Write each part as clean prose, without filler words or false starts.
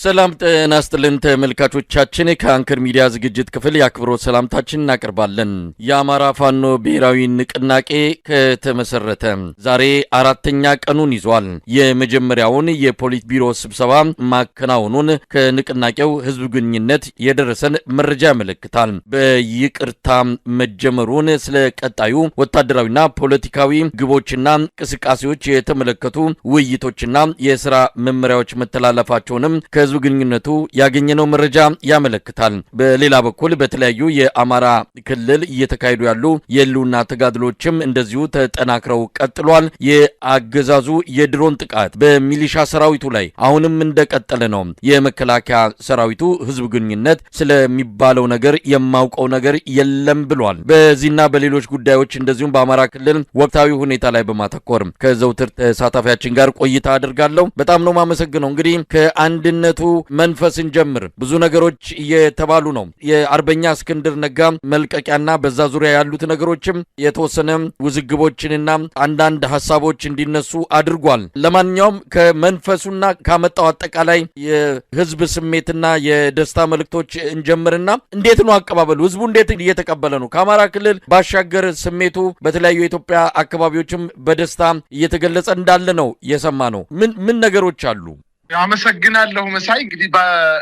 ሰላም ጤና ይስጥልን ተመልካቾቻችን ከአንከር ሚዲያ ዝግጅት ክፍል ያክብሮት ሰላምታችንን እናቀርባለን። የአማራ ፋኖ ብሔራዊ ንቅናቄ ከተመሰረተ ዛሬ አራተኛ ቀኑን ይዟል። የመጀመሪያውን የፖሊት ቢሮ ስብሰባ ማከናወኑን ከንቅናቄው ህዝብ ግንኙነት የደረሰን መረጃ ያመለክታል። በይቅርታ መጀመሩን ስለ ቀጣዩ ወታደራዊና ፖለቲካዊ ግቦችና እንቅስቃሴዎች የተመለከቱ ውይይቶችና የሥራ መመሪያዎች መተላለፋቸውንም ከህዝብ ግንኙነቱ ያገኘነው መረጃ ያመለክታል። በሌላ በኩል በተለያዩ የአማራ ክልል እየተካሄዱ ያሉ የህልውና ተጋድሎችም እንደዚሁ ተጠናክረው ቀጥሏል። የአገዛዙ የድሮን ጥቃት በሚሊሻ ሰራዊቱ ላይ አሁንም እንደቀጠለ ነው። የመከላከያ ሰራዊቱ ህዝብ ግንኙነት ስለሚባለው ነገር የማውቀው ነገር የለም ብሏል። በዚህና በሌሎች ጉዳዮች እንደዚሁም በአማራ ክልል ወቅታዊ ሁኔታ ላይ በማተኮር ከዘውትር ተሳታፊያችን ጋር ቆይታ አድርጋለሁ። በጣም ነው ማመሰግነው። እንግዲህ ከአንድነቱ መንፈስን ጀምር ብዙ ነገሮች እየተባሉ ነው። የአርበኛ እስክንድር ነጋ መልቀቂያና በዛ ዙሪያ ያሉት ነገሮችም የተወሰነ ውዝግቦችንና አንዳንድ ሐሳቦች እንዲነሱ አድርጓል። ለማንኛውም ከመንፈሱና ካመጣው አጠቃላይ የህዝብ ስሜትና የደስታ መልእክቶች እንጀምርና እንዴት ነው አቀባበሉ? ህዝቡ እንዴት እየተቀበለ ነው? ከአማራ ክልል ባሻገር ስሜቱ በተለያዩ የኢትዮጵያ አካባቢዎችም በደስታ እየተገለጸ እንዳለ ነው የሰማ ነው። ምን ነገሮች አሉ? አመሰግናለሁ መሳይ። እንግዲህ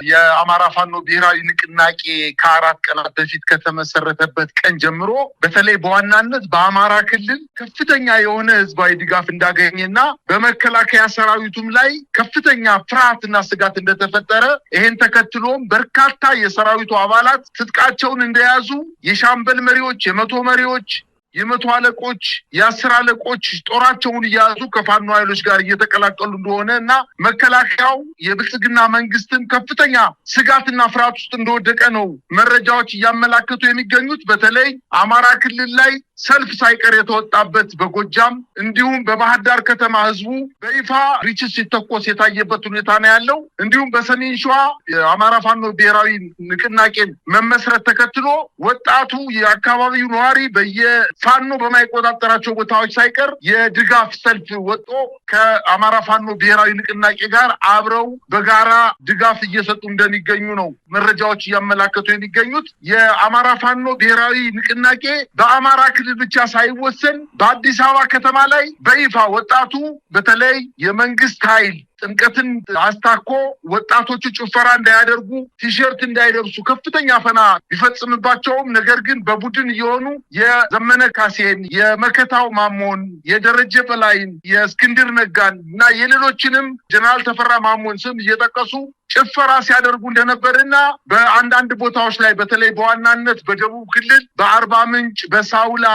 የአማራ ፋኖ ብሔራዊ ንቅናቄ ከአራት ቀናት በፊት ከተመሰረተበት ቀን ጀምሮ በተለይ በዋናነት በአማራ ክልል ከፍተኛ የሆነ ህዝባዊ ድጋፍ እንዳገኘና በመከላከያ ሰራዊቱም ላይ ከፍተኛ ፍርሃትና ስጋት እንደተፈጠረ ይሄን ተከትሎም በርካታ የሰራዊቱ አባላት ትጥቃቸውን እንደያዙ የሻምበል መሪዎች፣ የመቶ መሪዎች፣ የመቶ አለቆች፣ የአስር አለቆች ጦራቸውን እያያዙ ከፋኖ ኃይሎች ጋር እየተቀላቀሉ እንደሆነ እና መከላከያው የብልጽግና መንግስትን ከፍተኛ ስጋትና ፍርሃት ውስጥ እንደወደቀ ነው መረጃዎች እያመላከቱ የሚገኙት። በተለይ አማራ ክልል ላይ ሰልፍ ሳይቀር የተወጣበት በጎጃም እንዲሁም በባህር ዳር ከተማ ህዝቡ በይፋ ሪችስ ሲተኮስ የታየበት ሁኔታ ነው ያለው። እንዲሁም በሰሜን ሸዋ የአማራ ፋኖ ብሔራዊ ንቅናቄን መመስረት ተከትሎ ወጣቱ የአካባቢው ነዋሪ በየፋኖ በማይቆጣጠራቸው ቦታዎች ሳይቀር የድጋፍ ሰልፍ ወጥቶ ከአማራ ፋኖ ብሔራዊ ንቅናቄ ጋር አብረው በጋራ ድጋፍ እየሰጡ እንደሚገኙ ነው መረጃዎች እያመላከቱ የሚገኙት። የአማራ ፋኖ ብሔራዊ ንቅናቄ በአማራ ክልል ብቻ ሳይወሰን በአዲስ አበባ ከተማ ላይ በይፋ ወጣቱ በተለይ የመንግስት ኃይል ጥምቀትን አስታኮ ወጣቶቹ ጭፈራ እንዳያደርጉ፣ ቲሸርት እንዳይለብሱ ከፍተኛ ፈና ቢፈጽምባቸውም ነገር ግን በቡድን እየሆኑ የዘመነ ካሴን፣ የመከታው ማሞን፣ የደረጀ በላይን፣ የእስክንድር ነጋን እና የሌሎችንም ጀነራል ተፈራ ማሞን ስም እየጠቀሱ ጭፈራ ሲያደርጉ እንደነበርና በአንዳንድ ቦታዎች ላይ በተለይ በዋናነት በደቡብ ክልል በአርባ ምንጭ፣ በሳውላ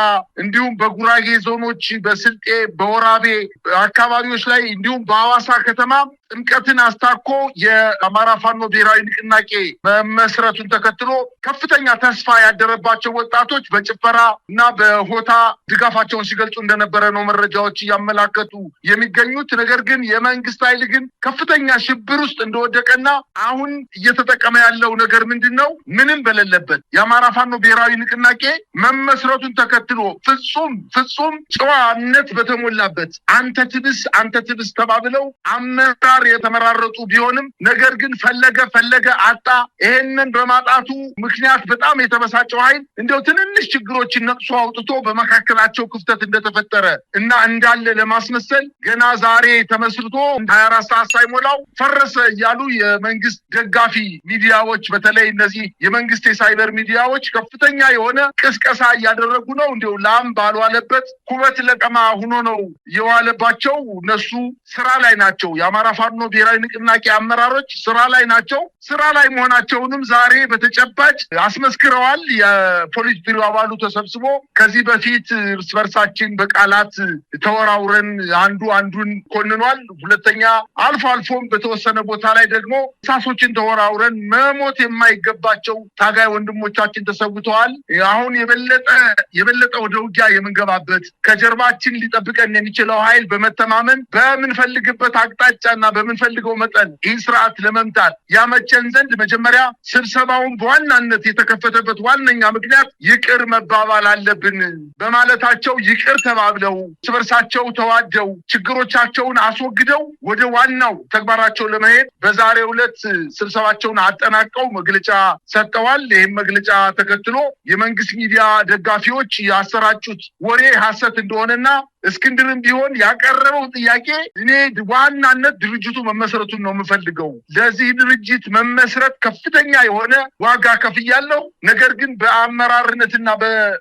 እንዲሁም በጉራጌ ዞኖች በስልጤ፣ በወራቤ አካባቢዎች ላይ እንዲሁም በሐዋሳ ከተማ ጥምቀትን አስታኮ የአማራ ፋኖ ብሔራዊ ንቅናቄ መመስረቱን ተከትሎ ከፍተኛ ተስፋ ያደረባቸው ወጣቶች በጭፈራ እና በሆታ ድጋፋቸውን ሲገልጹ እንደነበረ ነው መረጃዎች እያመላከቱ የሚገኙት። ነገር ግን የመንግስት ኃይል ግን ከፍተኛ ሽብር ውስጥ እንደወደቀና አሁን እየተጠቀመ ያለው ነገር ምንድነው? ምንም በሌለበት የአማራ ፋኖ ብሔራዊ ንቅናቄ መመስረቱን ተከትሎ ፍጹም ጨዋነት በተሞላበት አንተ ትብስ ተባብለው አመራር የተመራረጡ ቢሆንም ነገር ግን ፈለገ አጣ። ይሄንን በማጣቱ ምክንያት በጣም የተበሳጨው ኃይል እንደው ትንንሽ ችግሮችን ነቅሶ አውጥቶ በመካከላቸው ክፍተት እንደተፈጠረ እና እንዳለ ለማስመሰል ገና ዛሬ ተመስርቶ 24 ሰዓት ሳይሞላው ፈረሰ እያሉ የመንግስት ደጋፊ ሚዲያዎች በተለይ እነዚህ የመንግስት የሳይበር ሚዲያዎች ከፍተኛ የሆነ ቅስቀሳ እያደረጉ ነው። እንደው ላም ባልዋለበት ኩበት ለቀማ ሆኖ ነው የዋለባቸው። እነሱ ስራ ላይ ናቸው። የአማራ ፋኖ ብሔራዊ ንቅናቄ አመራሮች ስራ ላይ ናቸው። ስራ ላይ መሆናቸውንም ዛሬ በተጨባጭ አስመስክረዋል። የፖሊስ ቢሮ አባሉ ተሰብስቦ ከዚህ በፊት እርስ በርሳችን በቃላት ተወራውረን አንዱ አንዱን ኮንኗል። ሁለተኛ አልፎም በተወሰነ ቦታ ላይ ደግሞ ሳሶችን ተወራውረን መሞት የማይገባቸው ታጋይ ወንድሞቻችን ተሰውተዋል። አሁን የበለጠ ወደ ውጊያ የምንገባበት ከጀርባችን ሊጠብቀን የሚችለው ኃይል በመተማመን በምንፈልግበት አቅጣጫና በምንፈልገው መጠን ይህን ስርዓት ለመምታት ያመቸን ዘንድ መጀመሪያ ስብሰባውን በዋናነት የተከፈተበት ዋነኛ ምክንያት ይቅር መባባል አለብን በማለታቸው ይቅር ተባብለው ስበርሳቸው ተዋደው ችግሮቻቸውን አስወግደው ወደ ዋናው ተግባራቸው ለመሄድ በዛሬው ዕለት ስብሰባቸውን አጠናቀው መግለጫ ሰጥተዋል። ይህም መግለጫ ተከትሎ የመንግስት ሚዲያ ደጋፊዎች ያሰራጩት ወሬ ሐሰት እንደሆነና እስክንድርም ቢሆን ያቀረበው ጥያቄ እኔ ዋናነት ድርጅቱ መመስረቱን ነው የምፈልገው። ለዚህ ድርጅት መመስረት ከፍተኛ የሆነ ዋጋ ከፍያለሁ። ነገር ግን በአመራርነትና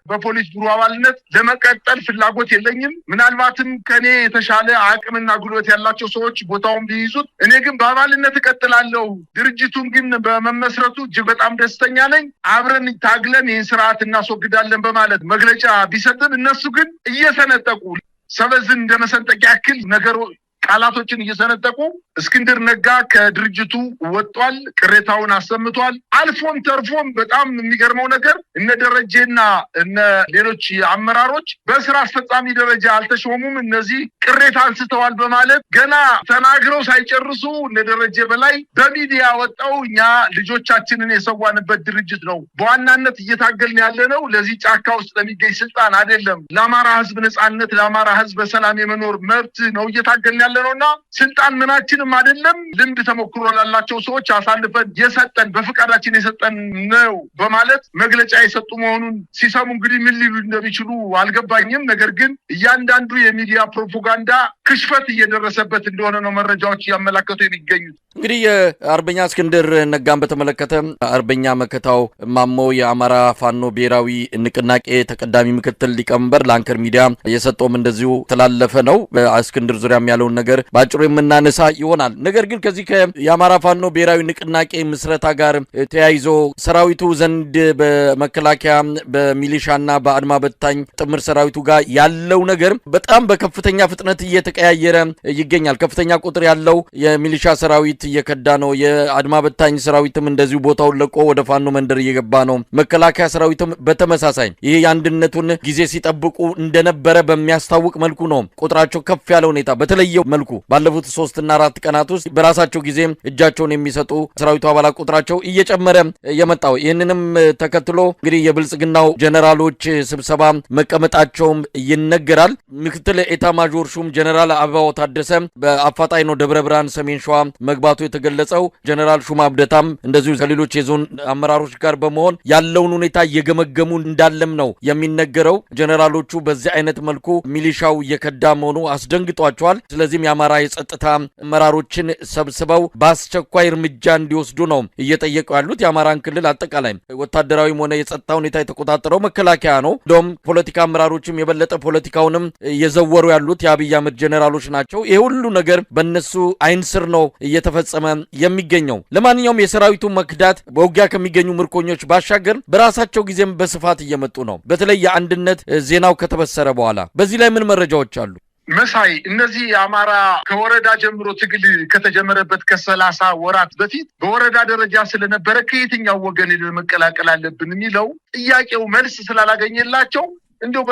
በፖሊስ ቢሮ አባልነት ለመቀጠል ፍላጎት የለኝም። ምናልባትም ከኔ የተሻለ አቅምና ጉልበት ያላቸው ሰዎች ቦታውን ቢይዙት፣ እኔ ግን በአባልነት እቀጥላለሁ። ድርጅቱን ግን በመመስረቱ እጅግ በጣም ደስተኛ ነኝ። አብረን ታግለን ይህን ስርዓት እናስወግዳለን በማለት መግለጫ ቢሰጥም እነሱ ግን እየሰነጠቁ ሰበዝን እንደመሰንጠቅ ያክል ነገሩ ቃላቶችን እየሰነጠቁ እስክንድር ነጋ ከድርጅቱ ወጥቷል፣ ቅሬታውን አሰምቷል። አልፎም ተርፎም በጣም የሚገርመው ነገር እነ ደረጀና እነ ሌሎች አመራሮች በስራ አስፈጻሚ ደረጃ አልተሾሙም፣ እነዚህ ቅሬታ አንስተዋል በማለት ገና ተናግረው ሳይጨርሱ እነ ደረጀ በላይ በሚዲያ ወጣው እኛ ልጆቻችንን የሰዋንበት ድርጅት ነው፣ በዋናነት እየታገልን ያለነው ለዚህ ጫካ ውስጥ ለሚገኝ ስልጣን አይደለም፣ ለአማራ ህዝብ ነጻነት፣ ለአማራ ህዝብ በሰላም የመኖር መብት ነው እየታገልን ያለነውና ስልጣን ምናችንም አይደለም፣ ልምድ ተሞክሮ ላላቸው ሰዎች አሳልፈን የሰጠን በፍቃዳችን የሰጠን ነው በማለት መግለጫ የሰጡ መሆኑን ሲሰሙ እንግዲህ ምን ሊሉ እንደሚችሉ አልገባኝም። ነገር ግን እያንዳንዱ የሚዲያ ፕሮፓጋንዳ ክሽፈት እየደረሰበት እንደሆነ ነው መረጃዎች እያመላከቱ የሚገኙት። እንግዲህ የአርበኛ እስክንድር ነጋን በተመለከተ አርበኛ መከታው ማሞ የአማራ ፋኖ ብሔራዊ ንቅናቄ ተቀዳሚ ምክትል ሊቀመንበር ለአንከር ሚዲያ የሰጠውም እንደዚሁ ተላለፈ ነው። በእስክንድር ዙሪያም ያለውን ነገር ባጭሩ የምናነሳ ይሆናል። ነገር ግን ከዚህ የአማራ ፋኖ ብሔራዊ ንቅናቄ ምስረታ ጋር ተያይዞ ሰራዊቱ ዘንድ በመከላከያ በሚሊሻና በአድማ በታኝ ጥምር ሰራዊቱ ጋር ያለው ነገር በጣም በከፍተኛ ፍጥነት እየተቀያየረ ይገኛል። ከፍተኛ ቁጥር ያለው የሚሊሻ ሰራዊት እየከዳ ነው። የአድማ በታኝ ሰራዊትም እንደዚሁ ቦታውን ለቆ ወደ ፋኖ መንደር እየገባ ነው። መከላከያ ሰራዊትም በተመሳሳይ ይሄ የአንድነቱን ጊዜ ሲጠብቁ እንደነበረ በሚያስታውቅ መልኩ ነው ቁጥራቸው ከፍ ያለ ሁኔታ በተለየ መልኩ ባለፉት 3 እና 4 ቀናት ውስጥ በራሳቸው ጊዜ እጃቸውን የሚሰጡ ሰራዊቱ አባላት ቁጥራቸው እየጨመረ የመጣው። ይህንንም ተከትሎ እንግዲህ የብልጽግናው ጀነራሎች ስብሰባ መቀመጣቸውም ይነገራል። ምክትል ኤታ ማጆር ሹም ጀነራል አበባው ታደሰ በአፋጣኝ ነው ደብረ ብርሃን ሰሜን ሸዋ መግባቱ የተገለጸው። ጀነራል ሹማ አብደታም እንደዚሁ ከሌሎች የዞን አመራሮች ጋር በመሆን ያለውን ሁኔታ እየገመገሙ እንዳለም ነው የሚነገረው። ጀነራሎቹ በዚህ አይነት መልኩ ሚሊሻው እየከዳ መሆኑ አስደንግጧቸዋል። ስለዚህም የአማራ የጸጥታ አመራሮችን ሰብስበው በአስቸኳይ እርምጃ እንዲወስዱ ነው እየጠየቁ ያሉት። የአማራን ክልል አጠቃላይ ወታደራዊም ሆነ የጸጥታ ሁኔታ የተቆጣጠረው መከላከያ ነው። እንደውም ፖለቲካ አመራሮችም የበለጠ ፖለቲካውንም እየዘወሩ ያሉት የአብይ አህመድ ጀነራሎች ናቸው። ይሄ ሁሉ ነገር በእነሱ አይን ስር ነው እየተፈጸመ የሚገኘው። ለማንኛውም የሰራዊቱ መክዳት በውጊያ ከሚገኙ ምርኮኞች ባሻገር በራሳቸው ጊዜም በስፋት እየመጡ ነው። በተለይ የአንድነት ዜናው ከተበሰረ በኋላ በዚህ ላይ ምን መረጃዎች አሉ? መሳይ እነዚህ የአማራ ከወረዳ ጀምሮ ትግል ከተጀመረበት ከ30 ወራት በፊት በወረዳ ደረጃ ስለነበረ ከየትኛው ወገን መቀላቀል አለብን የሚለው ጥያቄው መልስ ስላላገኘላቸው እንደው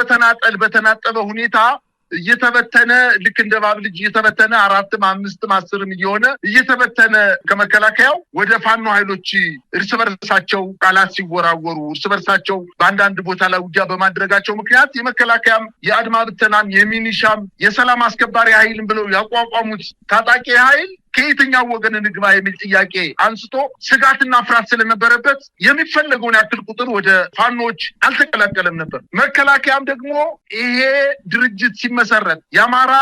በተናጠበ ሁኔታ እየተበተነ ልክ እንደ ባብ ልጅ እየተበተነ 4ም 5ም 10ም እየሆነ እየተበተነ ከመከላከያው ወደ ፋኖ ኃይሎች እርስ በርሳቸው ቃላት ሲወራወሩ እርስ በርሳቸው በአንዳንድ ቦታ ላይ ውጊያ በማድረጋቸው ምክንያት የመከላከያም የአድማ ብተናም የሚኒሻም የሰላም አስከባሪ ኃይልም ብለው ያቋቋሙት ታጣቂ ኃይል ከየትኛው ወገን እንግባ የሚል ጥያቄ አንስቶ ስጋትና ፍርሃት ስለነበረበት የሚፈለገውን ያክል ቁጥር ወደ ፋኖች አልተቀላቀለም ነበር። መከላከያም ደግሞ ይሄ ድርጅት ሲመሰረት የአማራ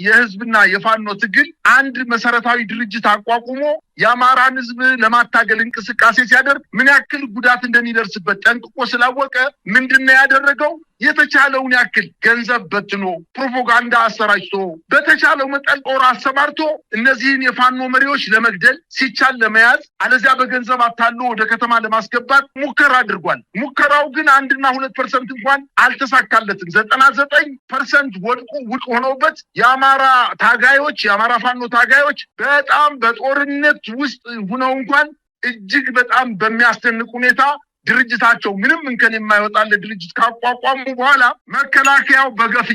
የህዝብና የፋኖ ትግል አንድ መሰረታዊ ድርጅት አቋቁሞ የአማራን ህዝብ ለማታገል እንቅስቃሴ ሲያደርግ ምን ያክል ጉዳት እንደሚደርስበት ጠንቅቆ ስላወቀ ምንድነው ያደረገው? የተቻለውን ያክል ገንዘብ በትኖ ፕሮፓጋንዳ አሰራጭቶ በተቻለው መጠን ጦር አሰማርቶ እነዚህን የፋኖ መሪዎች ለመግደል ሲቻል ለመያዝ አለዚያ በገንዘብ አታሎ ወደ ከተማ ለማስገባት ሙከራ አድርጓል። ሙከራው ግን 1 እና 2% እንኳን አልተሳካለትም። 99% ውድቅ ሆኖበት የአማራ ታጋዮች የአማራ ፋኖ ታጋዮች በጣም በጦርነት ውስጥ ሆነው እንኳን እጅግ በጣም በሚያስደንቅ ሁኔታ ድርጅታቸው ምንም እንከን የማይወጣለት ድርጅት ካቋቋሙ በኋላ መከላከያው በገፍ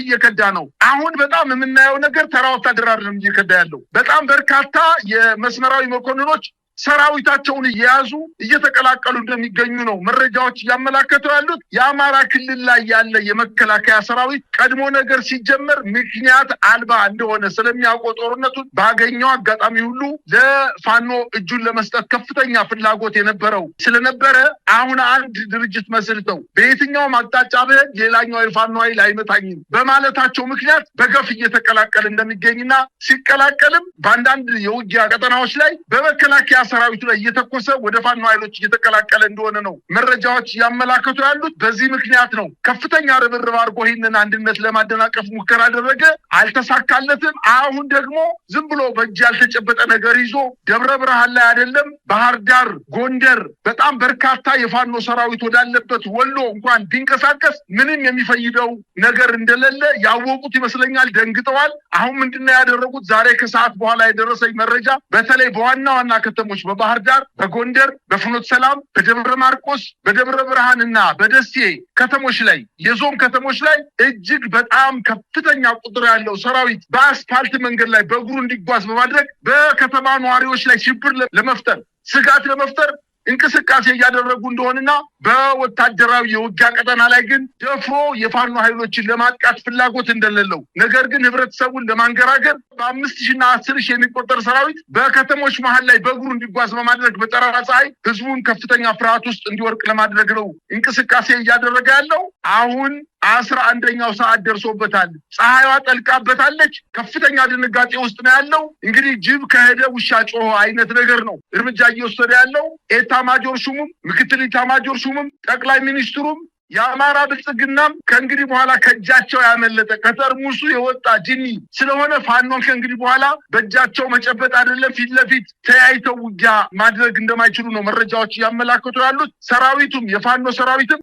እየከዳ ነው። አሁን በጣም የምናየው ነገር ተራ ወታደር አይደለም እየከዳ ያለው። በጣም በርካታ የመስመራዊ መኮንኖች ሰራዊታቸውን እየያዙ እየተቀላቀሉ እንደሚገኙ ነው መረጃዎች እያመላከቱ ያሉት። የአማራ ክልል ላይ ያለ የመከላከያ ሰራዊት ቀድሞ ነገር ሲጀመር ምክንያት አልባ እንደሆነ ስለሚያውቀው ጦርነቱን ባገኘው አጋጣሚ ሁሉ ለፋኖ እጁን ለመስጠት ከፍተኛ ፍላጎት የነበረው ስለነበረ አሁን አንድ ድርጅት መስርተው በየትኛውም አቅጣጫ ብሄድ ሌላኛው የፋኖ ኃይል አይመታኝም በማለታቸው ምክንያት በገፍ እየተቀላቀለ እንደሚገኝና ሲቀላቀልም በአንዳንድ የውጊያ ቀጠናዎች ላይ በመከላከያ ሰራዊቱ ላይ እየተኮሰ ወደ ፋኖ ኃይሎች እየተቀላቀለ እንደሆነ ነው መረጃዎች ያመላከቱ ያሉት። በዚህ ምክንያት ነው ከፍተኛ ርብርብ አድርጎ ይህንን አንድነት ለማደናቀፍ ሙከራ አደረገ፣ አልተሳካለትም። አሁን ደግሞ ዝም ብሎ በእጅ ያልተጨበጠ ነገር ይዞ ደብረ ብርሃን ላይ አይደለም ባህር ዳር፣ ጎንደር በጣም በርካታ የፋኖ ሰራዊት ወዳለበት ወሎ እንኳን ቢንቀሳቀስ ምንም የሚፈይደው ነገር እንደሌለ ያወቁት ይመስለኛል። ደንግጠዋል። አሁን ምንድነው ያደረጉት? ዛሬ ከሰዓት በኋላ የደረሰኝ መረጃ በተለይ በዋና ዋና ከተሞች በባህር ዳር፣ በጎንደር፣ በፍኖተ ሰላም፣ በደብረ ማርቆስ፣ በደብረ ብርሃንና በደሴ ከተሞች ላይ የዞን ከተሞች ላይ እጅግ በጣም ከፍተኛ ቁጥር ያለው ሰራዊት በአስፋልት መንገድ ላይ በእግሩ እንዲጓዝ በማድረግ በከተማ ነዋሪዎች ላይ ሽብር ለመፍጠር ስጋት ለመፍጠር እንቅስቃሴ እያደረጉ እንደሆነና በወታደራዊ የውጊያ ቀጠና ላይ ግን ደፍሮ የፋኖ ኃይሎችን ለማጥቃት ፍላጎት እንደሌለው ነገር ግን ህብረተሰቡን ለማንገራገር በ5,000 እና 10,000 የሚቆጠር ሰራዊት በከተሞች መሃል ላይ በእግሩ እንዲጓዝ በማድረግ በጠራራ ፀሐይ ህዝቡን ከፍተኛ ፍርሃት ውስጥ እንዲወርቅ ለማድረግ ነው እንቅስቃሴ እያደረገ ያለው። አሁን 11ኛው ሰዓት ደርሶበታል። ፀሐይዋ ጠልቃበታለች። ከፍተኛ ድንጋጤ ውስጥ ነው ያለው። እንግዲህ ጅብ ከሄደ ውሻ ጮኸ አይነት ነገር ነው እርምጃ እየወሰደ ያለው። ኤታማጆር ሹሙም ምክትል ኤታማጆር ሹሙም ጠቅላይ ሚኒስትሩም የአማራ ብልጽግናም ከእንግዲህ በኋላ ከእጃቸው ያመለጠ ከጠርሙሱ የወጣ ጅኒ ስለሆነ ፋኖን ከእንግዲህ በኋላ በእጃቸው መጨበጥ አይደለም ፊት ለፊት ተያይተው ውጊያ ማድረግ እንደማይችሉ ነው መረጃዎች ያመላክቱ ያሉት። ሰራዊቱም የፋኖ ሰራዊትም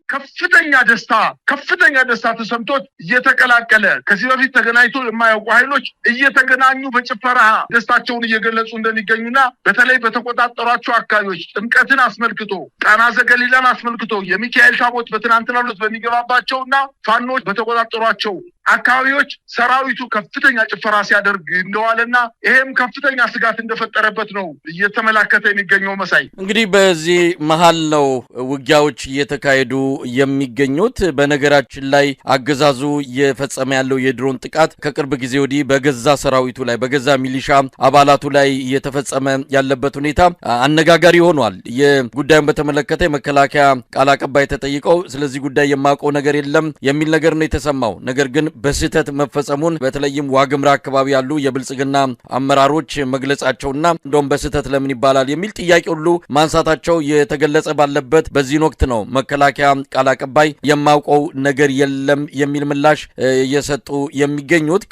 ከፍተኛ ደስታ ተሰምቶት እየተቀላቀለ ከዚህ በፊት ተገናኝቶ የማያውቁ ኃይሎች እየተገናኙ በጭፈራ ደስታቸውን እየገለጹ እንደሚገኙና በተለይ በተቆጣጠሯቸው አካባቢዎች ጥምቀትን አስመልክቶ ጣና ዘገሊላን አስመልክቶ የሚካኤል ታቦት በትናንት በሚገባባቸውና ፋኖች በተቆጣጠሯቸው አካባቢዎች ሰራዊቱ ከፍተኛ ጭፈራ ሲያደርግ እንደዋለና ይሄም ከፍተኛ ስጋት እንደፈጠረበት ነው እየተመላከተ የሚገኘው። መሳይ እንግዲህ በዚህ መሃል ነው ውጊያዎች እየተካሄዱ የሚገኙት። በነገራችን ላይ አገዛዙ እየፈጸመ ያለው የድሮን ጥቃት ከቅርብ ጊዜ ወዲህ በገዛ ሰራዊቱ ላይ በገዛ ሚሊሻ አባላቱ ላይ እየተፈጸመ ያለበት ሁኔታ አነጋጋሪ ሆኗል። የጉዳዩን በተመለከተ የመከላከያ ቃል አቀባይ ተጠይቀው ስለዚህ ጉዳይ የማውቀው ነገር የለም የሚል ነገር ነው የተሰማው። ነገር ግን በስህተት መፈጸሙን በተለይም ዋግምራ አካባቢ ያሉ የብልጽግና አመራሮች መግለጻቸውና እንደውም በስህተት ለምን ይባላል የሚል ጥያቄ ሁሉ ማንሳታቸው የተገለጸ ባለበት በዚህ ወቅት ነው መከላከያ ቃል አቀባይ የማውቀው ነገር የለም የሚል ምላሽ እየሰጡ የሚገኙት።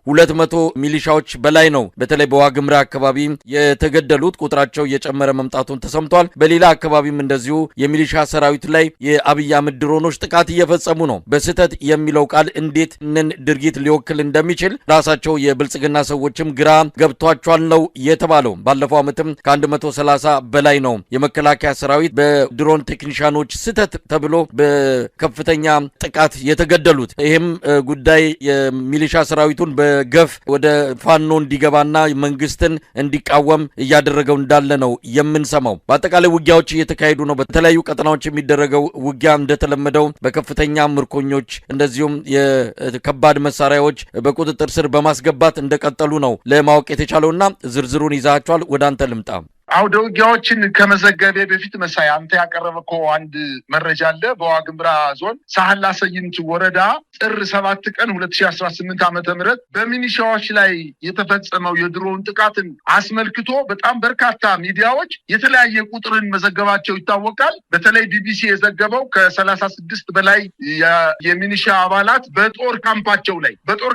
200 ሚሊሻዎች በላይ ነው በተለይ በዋግምራ አካባቢ የተገደሉት። ቁጥራቸው እየጨመረ መምጣቱን ተሰምቷል። በሌላ አካባቢም እንደዚሁ የሚሊሻ ሰራዊት ላይ የአብይ አህመድ ድሮኖች ጥቃት እየፈጸሙ ነው። በስህተት የሚለው ቃል እንዴት ድርጊት ሊወክል እንደሚችል ራሳቸው የብልጽግና ሰዎችም ግራ ገብቷቸዋል ነው የተባለው። ባለፈው ዓመትም ከ130 በላይ ነው የመከላከያ ሰራዊት በድሮን ቴክኒሻኖች ስህተት ተብሎ በከፍተኛ ጥቃት የተገደሉት። ይህም ጉዳይ የሚሊሻ ሰራዊቱን ገፍ ወደ ፋኖ እንዲገባና መንግስትን እንዲቃወም እያደረገው እንዳለ ነው የምንሰማው። በአጠቃላይ ውጊያዎች እየተካሄዱ ነው። በተለያዩ ቀጠናዎች የሚደረገው ውጊያ እንደተለመደው በከፍተኛ ምርኮኞች እንደዚሁም የከባድ መሳሪያዎች በቁጥጥር ስር በማስገባት እንደቀጠሉ ነው ለማወቅ የተቻለውና ዝርዝሩን ይዛቸዋል። ወደ አንተ ልምጣ። አውደ ውጊያዎችን ከመዘገቤ በፊት መሳይ አንተ ያቀረበው አንድ መረጃ አለ። በዋግምራ ዞን ሳህላ ሰይንት ወረዳ ጥር 7 ቀን 2018 ዓ.ም በሚኒሻዎች ላይ የተፈጸመው የድሮን ጥቃትን አስመልክቶ በጣም በርካታ ሚዲያዎች የተለያየ ቁጥርን መዘገባቸው ይታወቃል። በተለይ ቢቢሲ የዘገበው ከ36 በላይ የሚኒሻ አባላት በጦር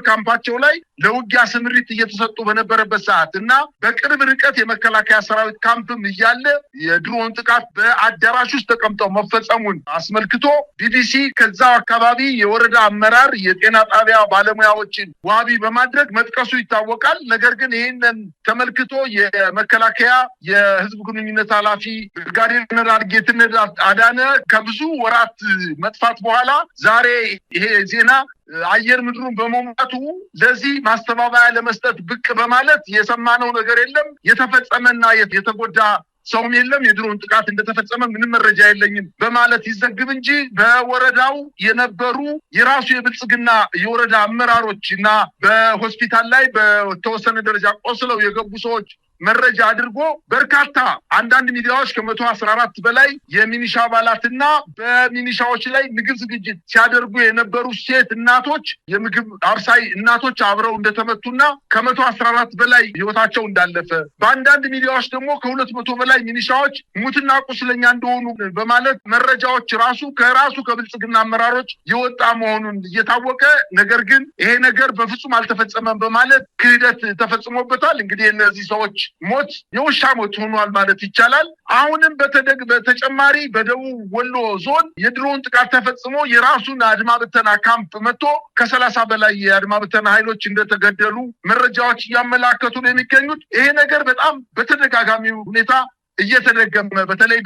ካምፓቸው ላይ ለውጊያ ስምሪት እየተሰጡ በነበረበት ሰዓት እና በቅርብ ርቀት የመከላከያ ሰራዊት ካምፕም እያለ የድሮን ጥቃት በአዳራሽ ውስጥ ተቀምጠው መፈጸሙን አስመልክቶ ቢቢሲ ከዛው አካባቢ የወረዳ አመራር የጤና ጣቢያ ባለሙያዎችን ዋቢ በማድረግ መጥቀሱ ይታወቃል። ነገር ግን ይህንን ተመልክቶ የመከላከያ የህዝብ ግንኙነት ኃላፊ ብርጋዴር ጀነራል ጌትነት አዳነ ከብዙ ወራት መጥፋት በኋላ ዛሬ ይሄ ዜና አየር ምድሩን በመሙላቱ ለዚህ ማስተባበያ ለመስጠት ብቅ በማለት የሰማነው ነገር የለም። የተፈጸመና የተጎዳ ሰውም የለም። የድሮን ጥቃት እንደተፈጸመ ምንም መረጃ የለኝም በማለት ይዘግብ እንጂ በወረዳው የነበሩ የራሱ የብልጽግና የወረዳ አመራሮች እና በሆስፒታል ላይ በተወሰነ ደረጃ ቆስለው የገቡ ሰዎች መረጃ አድርጎ በርካታ አንዳንድ ሚዲያዎች ከ114 በላይ የሚኒሻ አባላትና በሚኒሻዎች ላይ ምግብ ዝግጅት ሲያደርጉ የነበሩ ሴት እናቶች የምግብ አብሳይ እናቶች አብረው እንደተመቱና ከ114 በላይ ህይወታቸው እንዳለፈ በአንዳንድ ሚዲያዎች ደግሞ ከ200 በላይ ሚኒሻዎች ሙትና ቁስለኛ እንደሆኑ በማለት መረጃዎች ከራሱ ከብልጽግና አመራሮች የወጣ መሆኑን እየታወቀ ነገር ግን ይሄ ነገር በፍጹም አልተፈጸመም በማለት ክህደት ተፈጽሞበታል። እንግዲህ እነዚህ ሰዎች ሞት የውሻ ሞት ሆኗል ማለት ይቻላል። አሁንም በተጨማሪ በደቡብ ወሎ ዞን የድሮን ጥቃት ተፈጽሞ የራሱን አድማ ብተና ካምፕ መጥቶ ከ30 በላይ የአድማ ብተና ኃይሎች እንደተገደሉ መረጃዎች እያመላከቱ ነው የሚገኙት። ይሄ ነገር በጣም በተደጋጋሚ ሁኔታ እየተደገመ በተለይ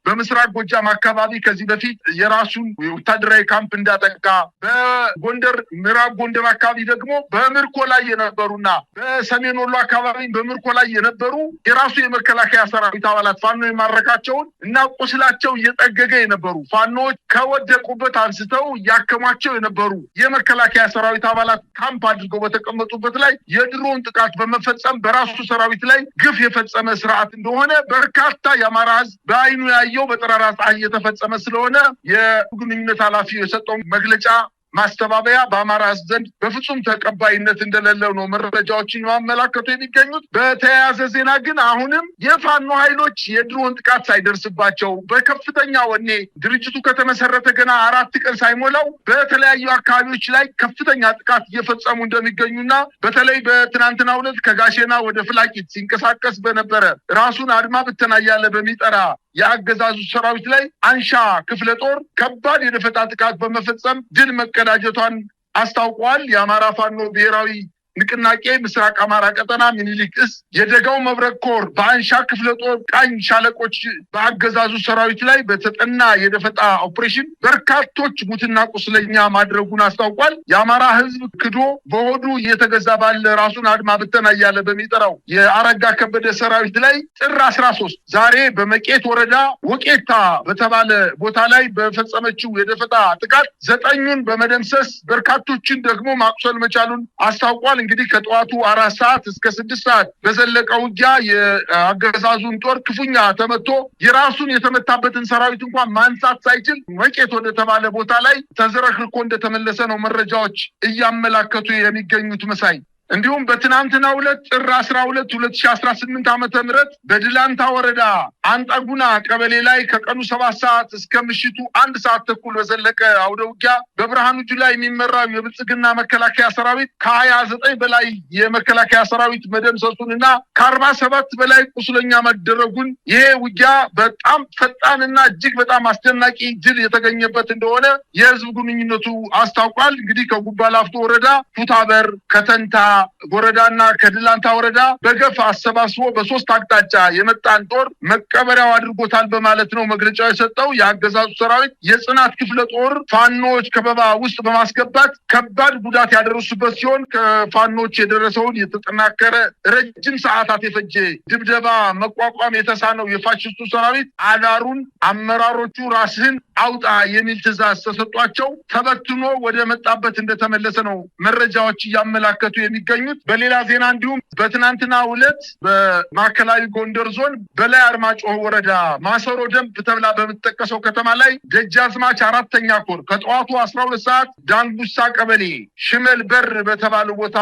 በምስራቅ ጎጃም አካባቢ ከዚህ በፊት የራሱን ወታደራዊ ካምፕ እንዳጠቃ በጎንደር ምዕራብ ጎንደር አካባቢ ደግሞ በምርኮ ላይ የነበሩና በሰሜን ወሎ አካባቢ በምርኮ ላይ የነበሩ የራሱ የመከላከያ ሰራዊት አባላት ፋኖ የማረካቸውን እና ቁስላቸው እየጠገገ የነበሩ ፋኖች ከወደቁበት አንስተው ያከማቸው የነበሩ የመከላከያ ሰራዊት አባላት ካምፕ አድርገው በተቀመጡበት ላይ የድሮን ጥቃት በመፈጸም በራሱ ሰራዊት ላይ ግፍ የፈጸመ ስርዓት እንደሆነ በርካታ የአማራ ህዝብ በአይኑ ያየው በጠራራ ፀሐይ የተፈጸመ ስለሆነ የግንኙነት ኃላፊው የሰጠው መግለጫ ማስተባበያ በአማራ ህዝብ ዘንድ በፍጹም ተቀባይነት እንደሌለው ነው መረጃዎችን ማመላከቱ የሚገኙት። በተያያዘ ዜና ግን አሁንም የፋኖ ኃይሎች የድሮን ጥቃት ሳይደርስባቸው በከፍተኛ ወኔ ድርጅቱ ከተመሰረተ ገና 4 ቀን ሳይሞላው በተለያዩ አካባቢዎች ላይ ከፍተኛ ጥቃት እየፈጸሙ እንደሚገኙና በተለይ በትናንትናው ዕለት ከጋሼና ወደ ፍላቂት ሲንቀሳቀስ በነበረ ራሱን አድማ ብተና እያለ በሚጠራ የአገዛዙ ሰራዊት ላይ አንሻ ክፍለ ጦር ከባድ የደፈጣ ጥቃት በመፈጸም ድል መቀዳጀቷን አስታውቋል። የአማራ ፋኖ ብሔራዊ ንቅናቄ ምስራቅ አማራ ቀጠና ሚኒሊክ እዝ የደጋው መብረቅ ኮር በአንሻ ክፍለ ጦር ቃኝ ሻለቆች በአገዛዙ ሰራዊት ላይ በተጠና የደፈጣ ኦፕሬሽን በርካቶች ሙትና ቁስለኛ ማድረጉን አስታውቋል። የአማራ ህዝብ ክዶ በሆዱ እየተገዛ ባለ ራሱን አድማ ብተና እያለ በሚጠራው የአረጋ ከበደ ሰራዊት ላይ ጥር 13 ዛሬ በመቄት ወረዳ ወቄታ በተባለ ቦታ ላይ በፈጸመችው የደፈጣ ጥቃት 9ኙን በመደምሰስ በርካቶችን ደግሞ ማቁሰል መቻሉን አስታውቋል። እንግዲህ ከጠዋቱ 4 ሰዓት እስከ 6 ሰዓት በዘለቀው ውጊያ የአገዛዙን ጦር ክፉኛ ተመቶ የራሱን የተመታበትን ሰራዊት እንኳን ማንሳት ሳይችል መቄት ወደ ተባለ ቦታ ላይ ተዘረክርኮ እንደተመለሰ ነው መረጃዎች እያመላከቱ የሚገኙት መሳይ። እንዲሁም በትናንትናው ዕለት ጥር 12 2018 ዓመተ ምህረት በድላንታ ወረዳ አንጣጉና ቀበሌ ላይ ከቀኑ 7 ሰዓት እስከ ምሽቱ 1 ሰዓት ተኩል በዘለቀ አውደ ውጊያ በብርሃኑ ጁላ የሚመራው የብልጽግና መከላከያ ሰራዊት ከ29 በላይ የመከላከያ ሰራዊት መደምሰሱንና ከ47 በላይ ቁስለኛ መደረጉን ይሄ ውጊያ በጣም ፈጣንና እጅግ በጣም አስደናቂ ድል የተገኘበት እንደሆነ የህዝብ ግንኙነቱ አስታውቋል። እንግዲህ ከጉባላፍቶ ወረዳ ፉታበር ከተንታ ወረዳና ከድላንታ ወረዳ በገፍ አሰባስቦ በ3 አቅጣጫ የመጣን ጦር መቀበሪያው አድርጎታል በማለት ነው መግለጫው የሰጠው። የአገዛዙ ሰራዊት የጽናት ክፍለ ጦር ፋኖች ከበባ ውስጥ በማስገባት ከባድ ጉዳት ያደረሱበት ሲሆን ከፋኖች የደረሰውን የተጠናከረ ረጅም ሰዓታት የፈጀ ድብደባ መቋቋም የተሳነው የፋሽስቱ ሰራዊት አዳሩን አመራሮቹ ራስህን አውጣ የሚል ትዕዛዝ ተሰጧቸው ተበትኖ ወደ መጣበት እንደተመለሰ ነው መረጃዎች እያመላከቱ የሚገኙት። በሌላ ዜና እንዲሁም በትናንትናው ዕለት በማዕከላዊ ጎንደር ዞን በላይ አርማጭሆ ወረዳ ማሰሮ ደንብ ተብላ በምትጠቀሰው ከተማ ላይ ደጃዝማች 4ኛ ኮር ከጠዋቱ 12 ሰዓት ዳንጉሳ ቀበሌ ሽመል በር በተባለው ቦታ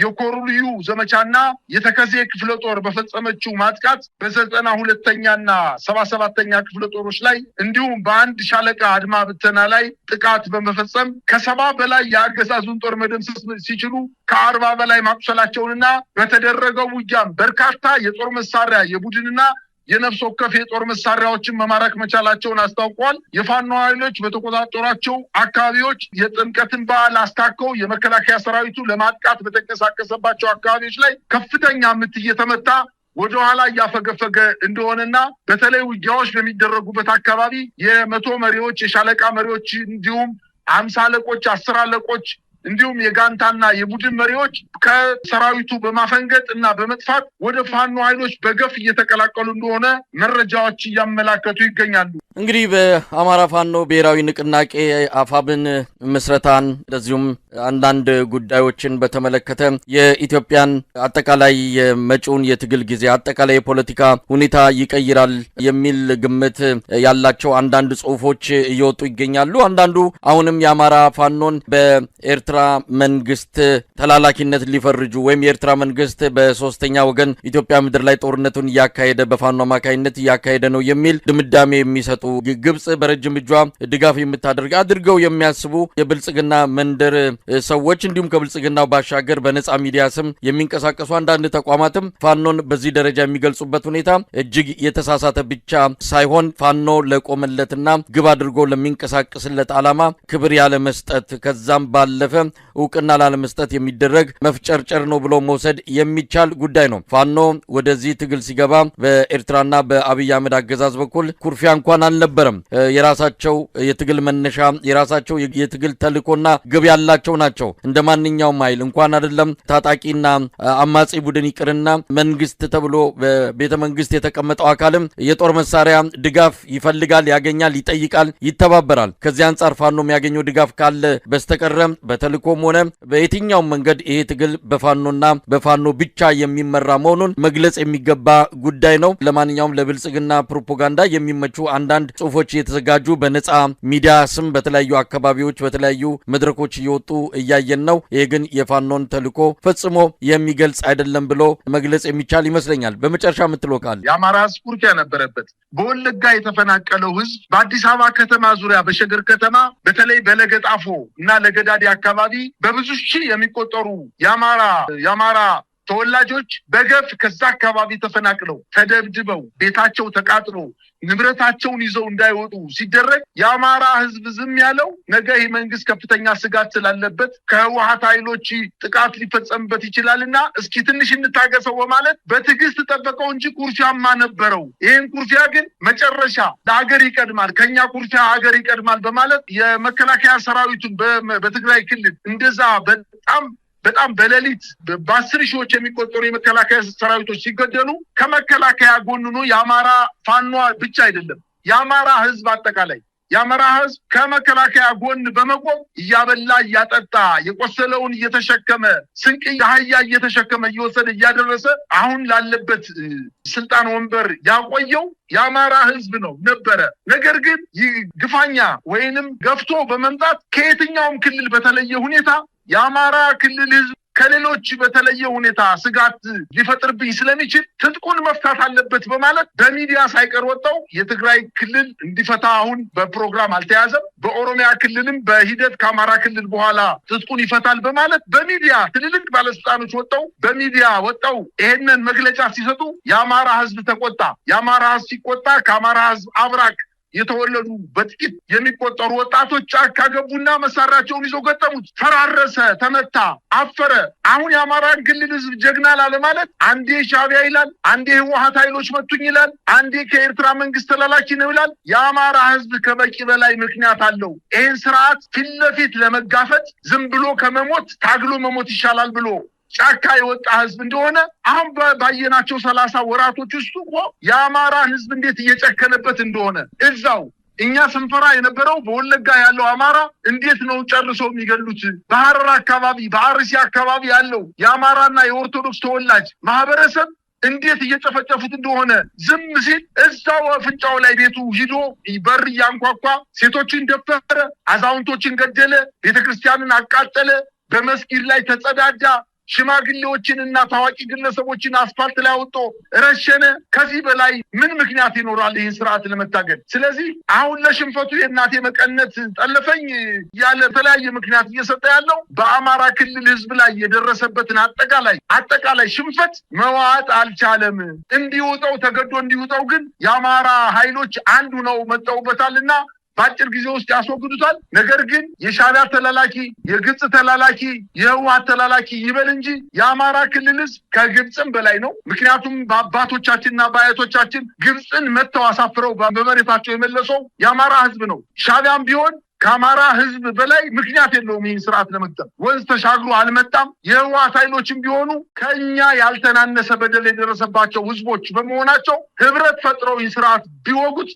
የኮሩ ልዩ ዘመቻና የተከዜ ክፍለ ጦር በፈጸመችው ማጥቃት በ92ኛና 77ኛ ክፍለ ጦሮች ላይ እንዲሁም በአንድ ሻለቃ አድማ ብተና ላይ ጥቃት በመፈጸም ከ70 በላይ የአገዛዙን ጦር መደምሰስ ሲችሉ ከ40 በላይ ማቁሰላቸውንና በተደረገው ውጊያም በርካታ የጦር መሳሪያ የቡድንና የነፍስ ወከፍ የጦር መሳሪያዎችን መማረክ መቻላቸውን አስታውቋል። የፋኖ ኃይሎች በተቆጣጠሯቸው አካባቢዎች የጥምቀትን በዓል አስታከው የመከላከያ ሰራዊቱ ለማጥቃት በተንቀሳቀሰባቸው አካባቢዎች ላይ ከፍተኛ ምት እየተመታ ወደ ኋላ እያፈገፈገ እንደሆነና በተለይ ውጊያዎች በሚደረጉበት አካባቢ የመቶ መሪዎች የሻለቃ መሪዎች እንዲሁም 50 አለቆች 10 አለቆች እንዲሁም የጋንታና የቡድን መሪዎች ከሰራዊቱ በማፈንገጥ እና በመጥፋት ወደ ፋኖ ኃይሎች በገፍ እየተቀላቀሉ እንደሆነ መረጃዎች እያመላከቱ ይገኛሉ። እንግዲህ በአማራ ፋኖ ብሔራዊ ንቅናቄ አፋብን ምስረታን እንደዚሁም አንዳንድ ጉዳዮችን በተመለከተ የኢትዮጵያን አጠቃላይ የመጪውን የትግል ጊዜ አጠቃላይ የፖለቲካ ሁኔታ ይቀይራል የሚል ግምት ያላቸው አንዳንድ ጽሁፎች እየወጡ ይገኛሉ። አንዳንዱ አሁንም የአማራ ፋኖን በኤርትራ መንግስት ተላላኪነት ሊፈርጁ ወይም የኤርትራ መንግስት በሶስተኛ ወገን ኢትዮጵያ ምድር ላይ ጦርነቱን እያካሄደ በፋኖ አማካይነት እያካሄደ ነው የሚል ድምዳሜ የሚሰጡ ግብጽ በረጅም እጇ ድጋፍ የምታደርግ አድርገው የሚያስቡ የብልጽግና መንደር ሰዎች እንዲሁም ከብልጽግናው ባሻገር በነጻ ሚዲያ ስም የሚንቀሳቀሱ አንዳንድ ተቋማትም ፋኖን በዚህ ደረጃ የሚገልጹበት ሁኔታ እጅግ የተሳሳተ ብቻ ሳይሆን ፋኖ ለቆመለትና ግብ አድርጎ ለሚንቀሳቀስለት ዓላማ ክብር ያለ መስጠት ከዛም ባለፈ እውቅና ላለመስጠት የሚደረግ መፍጨርጨር ነው ብሎ መውሰድ የሚቻል ጉዳይ ነው። ፋኖ ወደዚህ ትግል ሲገባ በኤርትራና በአብይ አህመድ አገዛዝ በኩል ኩርፊያ እንኳን አልነበረም። የራሳቸው የትግል መነሻ የራሳቸው የትግል ተልእኮና ግብ ያላቸው ናቸው። እንደ ማንኛውም ኃይል እንኳን አይደለም ታጣቂና አማጺ ቡድን ይቅርና መንግስት ተብሎ በቤተ መንግስት የተቀመጠው አካልም የጦር መሳሪያ ድጋፍ ይፈልጋል፣ ያገኛል፣ ይጠይቃል፣ ይተባበራል። ከዚህ አንጻር ፋኖ የሚያገኘው ድጋፍ ካለ በስተቀረ በተልእኮም ሆነ በየትኛው መንገድ ይሄ ትግል በፋኖና በፋኖ ብቻ የሚመራ መሆኑን መግለጽ የሚገባ ጉዳይ ነው። ለማንኛውም ለብልጽግና ፕሮፓጋንዳ የሚመቹ አንዳንድ ጽሁፎች እየተዘጋጁ በነጻ ሚዲያ ስም በተለያዩ አካባቢዎች በተለያዩ መድረኮች እየወጡ እያየን ነው። ይሄ ግን የፋኖን ተልእኮ ፈጽሞ የሚገልጽ አይደለም ብሎ መግለጽ የሚቻል ይመስለኛል። በመጨረሻ የምትሎካል የአማራ ህዝብ ኩርፊያ ነበረበት። በወለጋ የተፈናቀለው ህዝብ በአዲስ አበባ ከተማ ዙሪያ በሸገር ከተማ በተለይ በለገጣፎ እና ለገዳዲ አካባቢ በብዙ ሺህ የሚቆጠሩ የአማራ ተወላጆች በገፍ ከዛ አካባቢ ተፈናቅለው ተደብድበው ቤታቸው ተቃጥሎ ንብረታቸውን ይዘው እንዳይወጡ ሲደረግ የአማራ ህዝብ ዝም ያለው ነገ ይህ መንግስት ከፍተኛ ስጋት ስላለበት ከህወሓት ኃይሎች ጥቃት ሊፈጸምበት ይችላልና እስኪ ትንሽ እንታገሰው በማለት በትዕግስት ተጠበቀው እንጂ ኩርፊያማ ነበረው። ይህን ኩርፊያ ግን መጨረሻ ለሀገር ይቀድማል ከኛ ኩርፊያ ሀገር ይቀድማል በማለት የመከላከያ ሰራዊቱን በትግራይ ክልል እንደዛ በጣም በሌሊት በ10 ሺዎች የሚቆጠሩ የመከላከያ ሰራዊቶች ሲገደሉ ከመከላከያ ጎን ነው የአማራ ፋኖ ብቻ አይደለም የአማራ ህዝብ አጠቃላይ የአማራ ህዝብ ከመከላከያ ጎን በመቆም እያበላ እያጠጣ የቆሰለውን እየተሸከመ ስንቅ ያህያ እየተሸከመ እየወሰደ እያደረሰ አሁን ላለበት ስልጣን ወንበር ያቆየው የአማራ ህዝብ ነው ነበረ። ነገር ግን ግፋኛ ወይንም ገፍቶ በመምጣት ከየትኛውም ክልል በተለየ ሁኔታ የአማራ ክልል ህዝብ ከሌሎች በተለየ ሁኔታ ስጋት ሊፈጥርብኝ ስለሚችል ትጥቁን መፍታት አለበት በማለት በሚዲያ ሳይቀር ወጣው የትግራይ ክልል እንዲፈታ አሁን በፕሮግራም አልተያዘም። በኦሮሚያ ክልልም በሂደት ከአማራ ክልል በኋላ ትጥቁን ይፈታል በማለት በሚዲያ ትልልቅ ባለስልጣኖች ወጣው ይሄንን መግለጫ ሲሰጡ የአማራ ህዝብ ተቆጣ። የአማራ ህዝብ ሲቆጣ ከአማራ ህዝብ አብራክ የተወለዱ በጥቂት የሚቆጠሩ ወጣቶች ጫካ ገቡና መሳሪያቸውን ይዘው ገጠሙት። ፈራረሰ፣ ተመታ፣ አፈረ። አሁን የአማራን ክልል ህዝብ ጀግና ላለ ማለት አንዴ ሻዕቢያ ይላል፣ አንዴ ህወሓት ኃይሎች መቱኝ ይላል፣ አንዴ ከኤርትራ መንግስት ተላላኪ ነው ይላል። የአማራ ህዝብ ከበቂ በላይ ምክንያት አለው። ይህን ስርዓት ፊት ለፊት ለመጋፈጥ ዝም ብሎ ከመሞት ታግሎ መሞት ይሻላል ብሎ ጫካ የወጣ ህዝብ እንደሆነ አሁን ባየናቸው 30 ወራቶች ውስጥ የአማራን ህዝብ እንዴት እየጨከነበት እንደሆነ እዛው እኛ ስንፈራ የነበረው በወለጋ ያለው አማራ እንዴት ነው ጨርሰው የሚገሉት? በሐረር አካባቢ በአርሲ አካባቢ ያለው የአማራና የኦርቶዶክስ ተወላጅ ማህበረሰብ እንዴት እየጨፈጨፉት እንደሆነ ዝም ሲል እዛው ፍንጫው ላይ ቤቱ ሂዶ በር ያንኳኳ ሴቶችን ደፈረ፣ አዛውንቶችን ገደለ፣ ቤተክርስቲያንን አቃጠለ፣ በመስጊድ ላይ ተጸዳዳ፣ ሽማግሌዎችንና ታዋቂ ግለሰቦችን አስፋልት ላይ አውጥቶ ረሸነ። ከዚህ በላይ ምን ምክንያት ይኖራል ይህን ስርዓት ለመታገል? ስለዚህ አሁን ለሽንፈቱ የእናቴ መቀነት ጠለፈኝ ያለ የተለያየ ምክንያት እየሰጠ ያለው በአማራ ክልል ህዝብ ላይ የደረሰበትን አጠቃላይ ሽንፈት መዋጥ አልቻለም። እንዲውጠው ተገዶ እንዲውጠው ግን የአማራ ኃይሎች አንዱ ነው መጠውበታልና በአጭር ጊዜ ውስጥ ያስወግዱታል። ነገር ግን የሻዕቢያ ተላላኪ፣ የግብጽ ተላላኪ፣ የህወሓት ተላላኪ ይበል እንጂ የአማራ ክልል ህዝብ ከግብጽም በላይ ነው። ምክንያቱም በአባቶቻችንና በአያቶቻችን ግብጽን መተው አሳፍረው በመሬታቸው የመለሰው የአማራ ህዝብ ነው። ሻዕቢያም ቢሆን ከአማራ ህዝብ በላይ ምክንያት የለውም ይህን ስርዓት ለመግጠም። ወንዝ ተሻግሮ አልመጣም። የህወሓት ኃይሎችም ቢሆኑ ከኛ ያልተናነሰ በደል የደረሰባቸው ህዝቦች በመሆናቸው ህብረት ፈጥረው ይህን ስርዓት ቢወጉት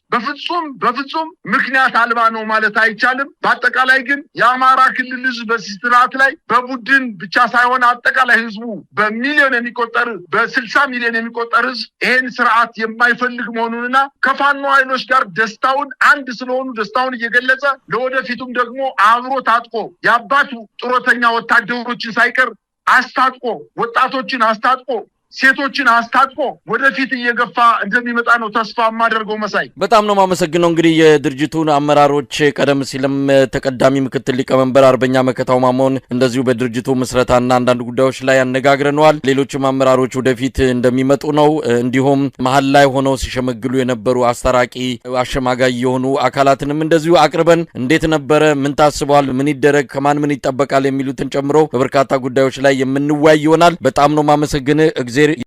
በፍጹም ምክንያት አልባ ነው ማለት አይቻልም። በአጠቃላይ ግን የአማራ ክልል ህዝብ በዚህ ስርዓት ላይ በቡድን ብቻ ሳይሆን አጠቃላይ ህዝቡ በሚሊዮን የሚቆጠር በ60 ሚሊዮን የሚቆጠር ህዝብ ይህን ስርዓት የማይፈልግ መሆኑንና ከፋኖ ኃይሎች ጋር ደስታውን አንድ ስለሆኑ ደስታውን እየገለጸ ወደፊቱም ደግሞ አብሮ ታጥቆ የአባቱ ጡረተኛ ወታደሮችን ሳይቀር አስታጥቆ ወጣቶችን አስታጥቆ ሴቶችን አስታጥቆ ወደፊት እየገፋ እንደሚመጣ ነው ተስፋ የማደርገው። መሳይ በጣም ነው የማመሰግነው። እንግዲህ የድርጅቱን አመራሮች ቀደም ሲልም ተቀዳሚ ምክትል ሊቀመንበር አርበኛ መከታው ማሞን እንደዚሁ በድርጅቱ ምስረታና አንዳንድ ጉዳዮች ላይ ያነጋግረናል። ሌሎችም አመራሮች ወደፊት እንደሚመጡ ነው። እንዲሁም መሀል ላይ ሆነው ሲሸመግሉ የነበሩ አስታራቂ አሸማጋይ የሆኑ አካላትንም እንደዚሁ አቅርበን እንዴት ነበረ፣ ምን ታስበዋል፣ ምን ይደረግ፣ ከማን ምን ይጠበቃል የሚሉትን ጨምሮ በበርካታ ጉዳዮች ላይ የምንወያይ ይሆናል። በጣም ነው የማመሰግነው።